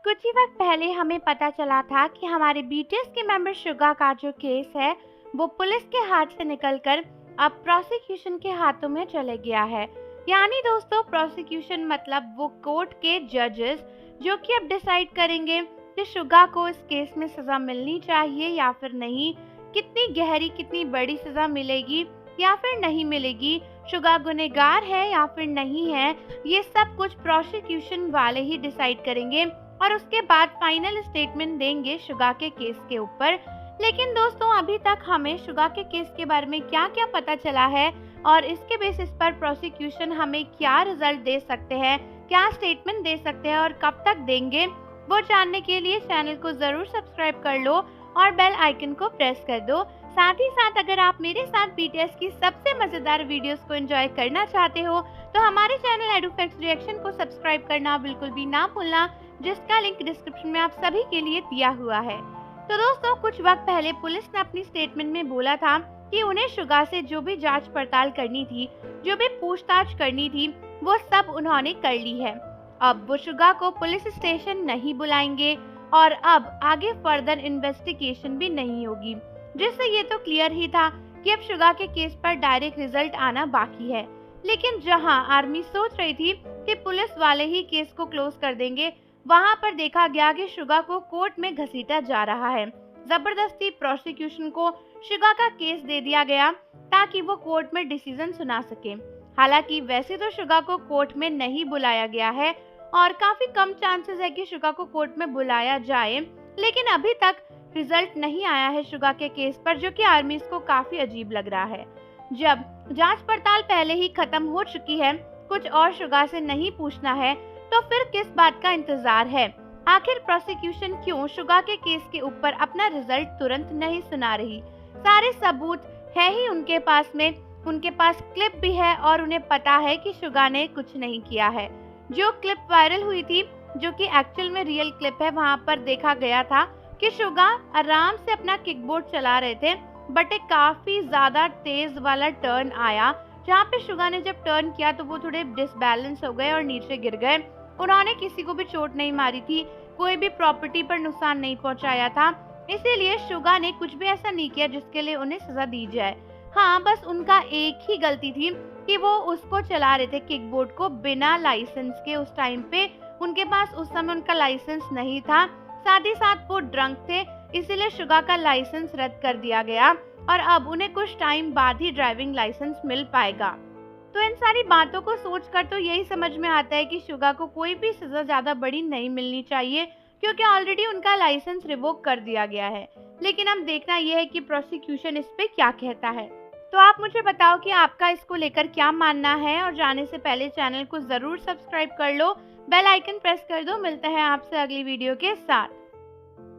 कुछ ही वक्त पहले हमें पता चला था कि हमारे बीटीएस के मेंबर शुगा का जो केस है वो पुलिस के हाथ से निकलकर अब प्रोसिक्यूशन के हाथों में चले गया है। यानी दोस्तों प्रोसिक्यूशन मतलब वो कोर्ट के जजेस जो कि अब डिसाइड करेंगे कि शुगा को इस केस में सजा मिलनी चाहिए या फिर नहीं, कितनी गहरी कितनी बड़ी सजा मिलेगी या फिर नहीं मिलेगी, शुगा गुनहगार है या फिर नहीं है, ये सब कुछ प्रोसिक्यूशन वाले ही डिसाइड करेंगे और उसके बाद फाइनल स्टेटमेंट देंगे शुगा के केस के ऊपर। लेकिन दोस्तों अभी तक हमें शुगा के केस के बारे में क्या क्या पता चला है और इसके बेसिस पर प्रोसिक्यूशन हमें क्या रिजल्ट दे सकते हैं, क्या स्टेटमेंट दे सकते हैं और कब तक देंगे, वो जानने के लिए चैनल को जरूर सब्सक्राइब कर लो और बेल आइकन को प्रेस कर दो। साथ ही साथ अगर आप मेरे साथ बीटीएस की सबसे मजेदार वीडियोस को एंजॉय करना चाहते हो तो हमारे चैनल एडुफैक्ट्स रिएक्शन को सब्सक्राइब करना बिल्कुल भी ना भूलना, जिसका लिंक डिस्क्रिप्शन में आप सभी के लिए दिया हुआ है। तो दोस्तों कुछ वक्त पहले पुलिस ने अपनी स्टेटमेंट में बोला था कि उन्हें शुगा से जो भी जांच पड़ताल करनी थी, जो भी पूछताछ करनी थी, वो सब उन्होंने कर ली है। अब वो शुगा को पुलिस स्टेशन नहीं बुलाएंगे और अब आगे फर्दर इन्वेस्टिगेशन भी नहीं होगी, जिससे ये तो क्लियर ही था कि अब शुगा के केस पर डायरेक्ट रिजल्ट आना बाकी है। लेकिन जहां आर्मी सोच रही थी कि पुलिस वाले ही केस को क्लोज कर देंगे, वहां पर देखा गया कि शुगा को कोर्ट में घसीटा जा रहा है। जबरदस्ती प्रोसिक्यूशन को शुगा का केस दे दिया गया ताकि वो कोर्ट में डिसीजन सुना सके। हालांकि वैसे तो शुगा को कोर्ट में नहीं बुलाया गया है और काफी कम चांसेस है कि शुगा को कोर्ट में बुलाया जाए, लेकिन अभी तक रिजल्ट नहीं आया है शुगा के केस पर, जो कि आर्मीज को काफी अजीब लग रहा है। जब जांच पड़ताल पहले ही खत्म हो चुकी है, कुछ और शुगा से नहीं पूछना है, तो फिर किस बात का इंतजार है? आखिर प्रोसिक्यूशन क्यों शुगा के केस के ऊपर अपना रिजल्ट तुरंत नहीं सुना रही? सारे सबूत है ही उनके पास में, उनके पास क्लिप भी है और उन्हें पता है कि शुगा ने कुछ नहीं किया है। जो क्लिप वायरल हुई थी, जो कि एक्चुअल में रियल क्लिप है, वहां पर देखा गया था कि शुगा आराम से अपना किकबोर्ड चला रहे थे, बट एक काफी ज्यादा तेज वाला टर्न आया, जहाँ पे शुगा ने जब टर्न किया तो वो थोड़े डिसबैलेंस हो गए और नीचे गिर गए। उन्होंने किसी को भी चोट नहीं मारी थी, कोई भी प्रॉपर्टी पर नुकसान नहीं पहुंचाया था, इसीलिए शुगा ने कुछ भी ऐसा नहीं किया जिसके लिए उन्हें सजा दी जाए। हाँ, बस उनका एक ही गलती थी कि वो उसको चला रहे थे किकबोर्ड को बिना लाइसेंस के। उस टाइम पे उनके पास उस समय उनका लाइसेंस नहीं था, साथ ही साथ वो ड्रंक थे, इसीलिए शुगा का लाइसेंस रद्द कर दिया गया और अब उन्हें कुछ टाइम बाद ही ड्राइविंग लाइसेंस मिल पाएगा। तो इन सारी बातों को सोचकर तो यही समझ में आता है कि शुगा को कोई भी सजा ज्यादा बड़ी नहीं मिलनी चाहिए, क्योंकि ऑलरेडी उनका लाइसेंस रिवोक कर दिया गया है। लेकिन अब देखना यह है कि प्रोसिक्यूशन इस पे क्या कहता है। तो आप मुझे बताओ कि आपका इसको लेकर क्या मानना है, और जाने से पहले चैनल को जरूर सब्सक्राइब कर लो, बेल आइकन प्रेस कर दो। मिलते हैं आपसे अगली वीडियो के साथ।